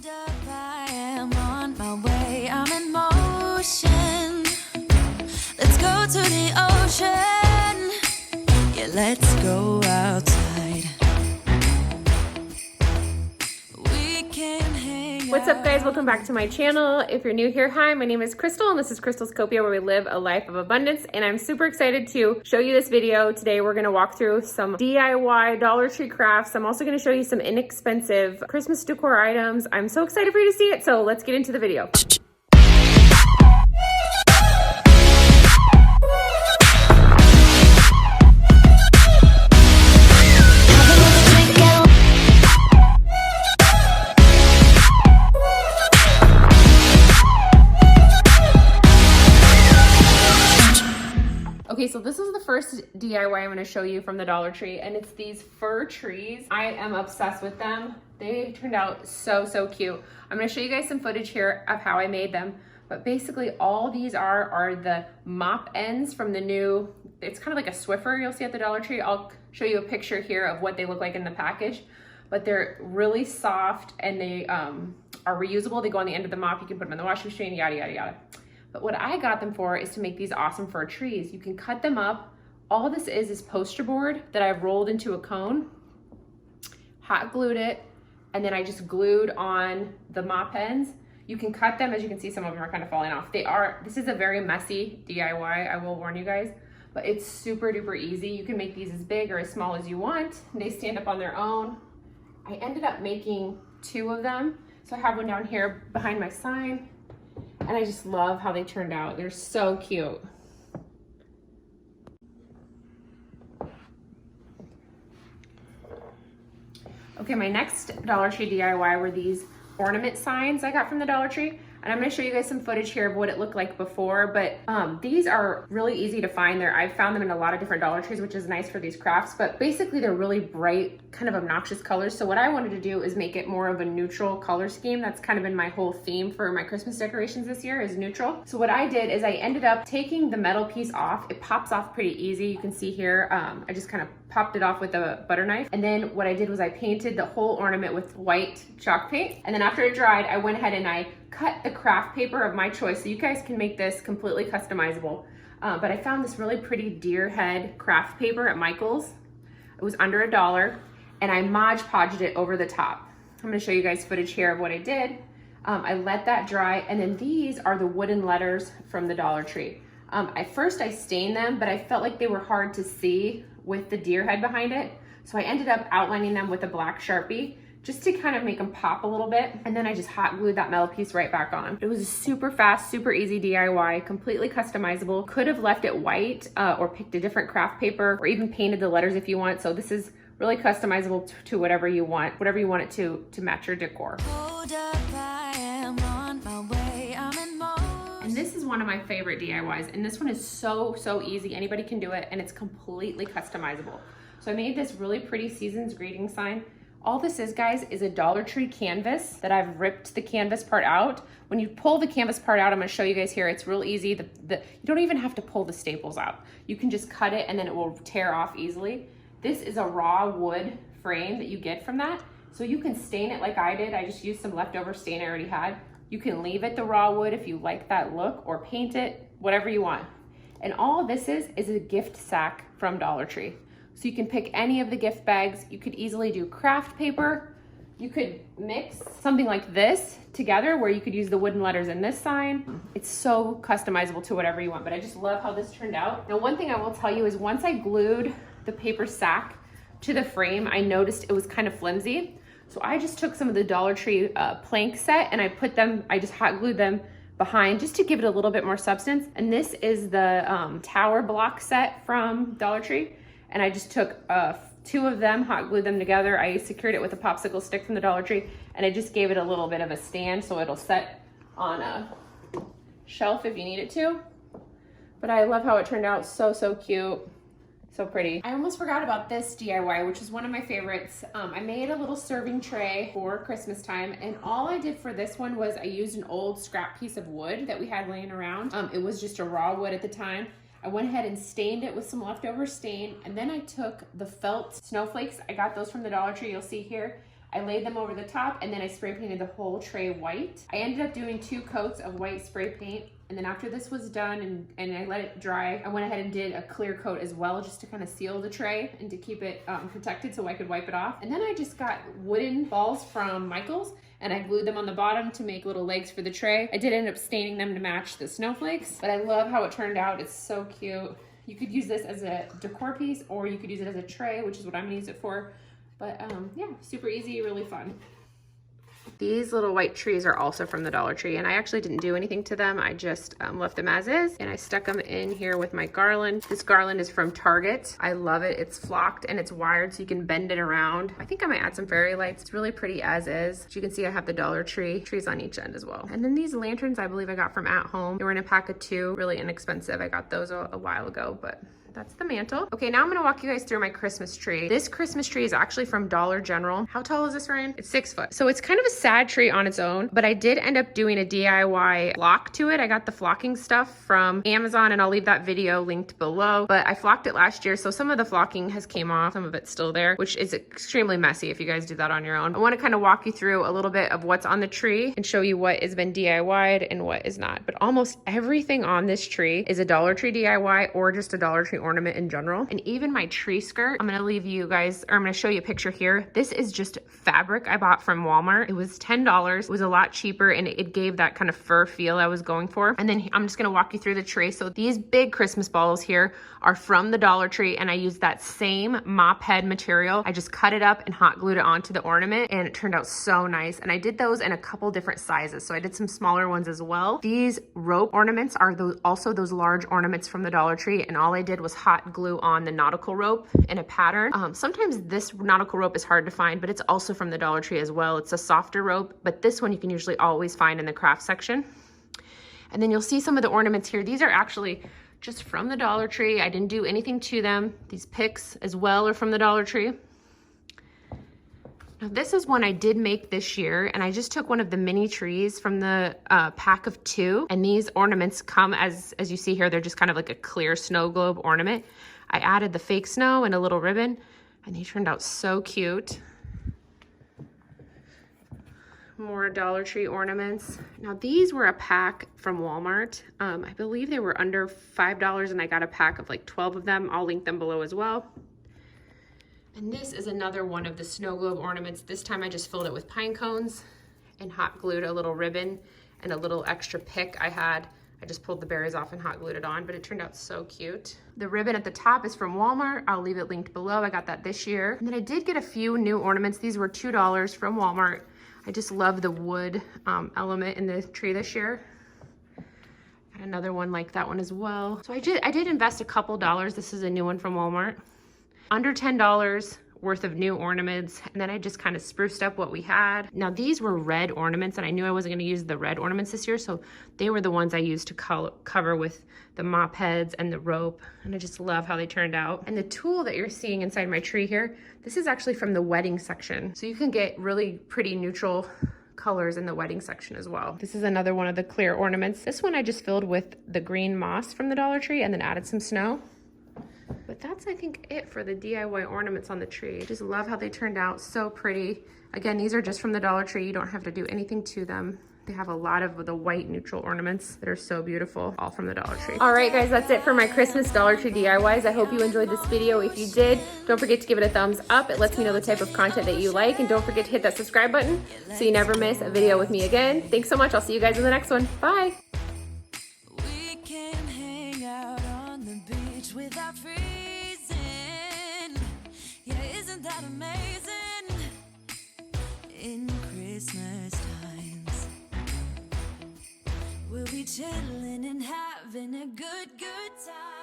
Hold up, I am on my way, I'm in motion. Let's go to the ocean. Yeah, let's go outside. We can hang What's up, guys? Welcome back to my channel. If you're new here, hi, my name is Crystal and this is Crystal's Copia, where we live a life of abundance, and I'm super excited to show you this video. Today we're going to walk through some DIY Dollar Tree crafts. I'm also going to show you some inexpensive Christmas decor items. I'm so excited for you to see it, so let's get into the video. Okay, so this is the first DIY I'm going to show you from the Dollar Tree, and it's these fir trees. I am obsessed with them. They turned out so cute. I'm going to show you guys some footage here of how I made them, but basically all these are the mop ends from the new, it's kind of like a Swiffer you'll see at the Dollar Tree. I'll show you a picture here of what they look like in the package, but they're really soft and they are reusable. They go on the end of the mop. You can put them in the washing machine, yada, yada, yada. But what I got them for is to make these awesome fir trees. You can cut them up. All this is poster board that I've rolled into a cone, hot glued it, and then I just glued on the mop ends. You can cut them. As you can see, some of them are kind of falling off. This is a very messy DIY, I will warn you guys, but it's super duper easy. You can make these as big or as small as you want. They stand up on their own. I ended up making 2 of them. So I have one down here behind my sign. And I just love how they turned out. They're so cute. Okay, my next Dollar Tree DIY were these ornament signs I got from the Dollar Tree. And I'm gonna show you guys some footage here of what it looked like before, but these are really easy to find. I've found them in a lot of different Dollar Trees, which is nice for these crafts, but basically they're really bright, kind of obnoxious colors. So what I wanted to do is make it more of a neutral color scheme. That's kind of been my whole theme for my Christmas decorations this year, is neutral. So what I did is I ended up taking the metal piece off. It pops off pretty easy. You can see here, I just kind of popped it off with a butter knife. And then what I did was I painted the whole ornament with white chalk paint. And then after it dried, I went ahead and I cut the craft paper of my choice. So you guys can make this completely customizable. But I found this really pretty deer head craft paper at Michael's. It was under $1, and I Mod Podged it over the top. I'm gonna show you guys footage here of what I did. I let that dry, and then these are the wooden letters from the Dollar Tree. At first I stained them, but I felt like they were hard to see with the deer head behind it. So I ended up outlining them with a black Sharpie just to kind of make them pop a little bit. And then I just hot glued that metal piece right back on. It was a super fast, super easy DIY, completely customizable. Could have left it white or picked a different craft paper or even painted the letters if you want. So this is really customizable to whatever you want it to match your decor. Hold up, I am on my way, I'm in motion. And this is one of my favorite DIYs. And this one is so easy. Anybody can do it, and it's completely customizable. So I made this really pretty Season's greeting sign. All this is, guys, is a Dollar Tree canvas that I've ripped the canvas part out. When you pull the canvas part out, I'm gonna show you guys here, it's real easy. You don't even have to pull the staples out. You can just cut it and then it will tear off easily. This is a raw wood frame that you get from that. So you can stain it like I did. I just used some leftover stain I already had. You can leave it the raw wood if you like that look, or paint it, whatever you want. And all this is a gift sack from Dollar Tree. So you can pick any of the gift bags. You could easily do craft paper. You could mix something like this together where you could use the wooden letters in this sign. It's so customizable to whatever you want, but I just love how this turned out. Now, one thing I will tell you is once I glued the paper sack to the frame, I noticed it was kind of flimsy. So I just took some of the Dollar Tree plank set and I just hot glued them behind just to give it a little bit more substance. And this is the tower block set from Dollar Tree. And I just took 2 of them, hot glued them together. I secured it with a popsicle stick from the Dollar Tree, and I just gave it a little bit of a stand so it'll set on a shelf if you need it to. But I love how it turned out. So cute, so pretty. I almost forgot about this DIY, which is one of my favorites. I made a little serving tray for Christmas time, and all I did for this one was I used an old scrap piece of wood that we had laying around. It was just a raw wood at the time. I went ahead and stained it with some leftover stain, and then I took the felt snowflakes. I got those from the Dollar Tree, you'll see here. I laid them over the top and then I spray painted the whole tray white. I ended up doing 2 coats of white spray paint. And then after this was done and I let it dry, I went ahead and did a clear coat as well, just to kind of seal the tray and to keep it protected so I could wipe it off. And then I just got wooden balls from Michael's and I glued them on the bottom to make little legs for the tray. I did end up staining them to match the snowflakes, but I love how it turned out. It's so cute. You could use this as a decor piece or you could use it as a tray, which is what I'm gonna use it for. But yeah, super easy, really fun. These little white trees are also from the Dollar Tree, and I actually didn't do anything to them. I just left them as is, and I stuck them in here with my garland. This garland is from Target. I love it. It's flocked and it's wired so you can bend it around. I think I might add some fairy lights. It's really pretty as is. As you can see, I have the Dollar Tree trees on each end as well. And then these lanterns, I believe I got from At Home. They were in a pack of 2, really inexpensive. I got those a while ago, but that's the mantle. Okay, now I'm gonna walk you guys through my Christmas tree. This Christmas tree is actually from Dollar General. How tall is this, Ryan? It's 6 foot. So it's kind of a sad tree on its own, but I did end up doing a DIY flock to it. I got the flocking stuff from Amazon and I'll leave that video linked below, but I flocked it last year. So some of the flocking has came off, some of it's still there, which is extremely messy if you guys do that on your own. I wanna kind of walk you through a little bit of what's on the tree and show you what has been DIY'd and what is not. But almost everything on this tree is a Dollar Tree DIY or just a Dollar Tree ornament in general. And even my tree skirt, I'm gonna leave you guys, or I'm gonna show you a picture here. This is just fabric I bought from Walmart. It was $10. It was a lot cheaper and it gave that kind of fur feel I was going for. And then I'm just gonna walk you through the tree. So these big Christmas balls here are from the Dollar Tree and I used that same mop head material. I just cut it up and hot glued it onto the ornament and it turned out so nice. And I did those in a couple different sizes. So I did some smaller ones as well. These rope ornaments are also those large ornaments from the Dollar Tree, and all I did was hot glue on the nautical rope in a pattern. Sometimes this nautical rope is hard to find, but it's also from the Dollar Tree as well. It's a softer rope, but this one you can usually always find in the craft section. And then you'll see some of the ornaments here. These are actually just from the Dollar Tree. I didn't do anything to them. These picks as well are from the Dollar Tree. Now this is one I did make this year, and I just took one of the mini trees from the pack of 2, and these ornaments come as you see here, they're just kind of like a clear snow globe ornament. I added the fake snow and a little ribbon, and they turned out so cute. More Dollar Tree ornaments. Now these were a pack from Walmart. I believe they were under $5, and I got a pack of like 12 of them. I'll link them below as well. And this is another one of the snow globe ornaments. This time I just filled it with pine cones and hot glued a little ribbon and a little extra pick I had. I just pulled the berries off and hot glued it on, but it turned out so cute. The ribbon at the top is from Walmart. I'll leave it linked below. I got that this year. And then I did get a few new ornaments. These were $2 from Walmart. I just love the wood element in the tree this year. Got another one like that one as well. So I did invest a couple dollars. This is a new one from Walmart. Under $10 worth of new ornaments, and then I just kind of spruced up what we had. Now these were red ornaments, and I knew I wasn't going to use the red ornaments this year, so they were the ones I used to cover with the mop heads and the rope, and I just love how they turned out. And the tulle that you're seeing inside my tree here, this is actually from the wedding section, so you can get really pretty neutral colors in the wedding section as well. This is another one of the clear ornaments. This one I just filled with the green moss from the Dollar Tree and then added some snow. But that's, I think, it for the DIY ornaments on the tree. I just love how they turned out, so pretty. Again, these are just from the Dollar Tree. You don't have to do anything to them. They have a lot of the white neutral ornaments that are so beautiful, all from the Dollar Tree. All right, guys, that's it for my Christmas Dollar Tree DIYs. I hope you enjoyed this video. If you did, don't forget to give it a thumbs up. It lets me know the type of content that you like. And don't forget to hit that subscribe button so you never miss a video with me again. Thanks so much. I'll see you guys in the next one. Bye. We can hang out on the beach without freezing. Yeah, isn't that amazing? In Christmas times, we'll be chilling and having a good time.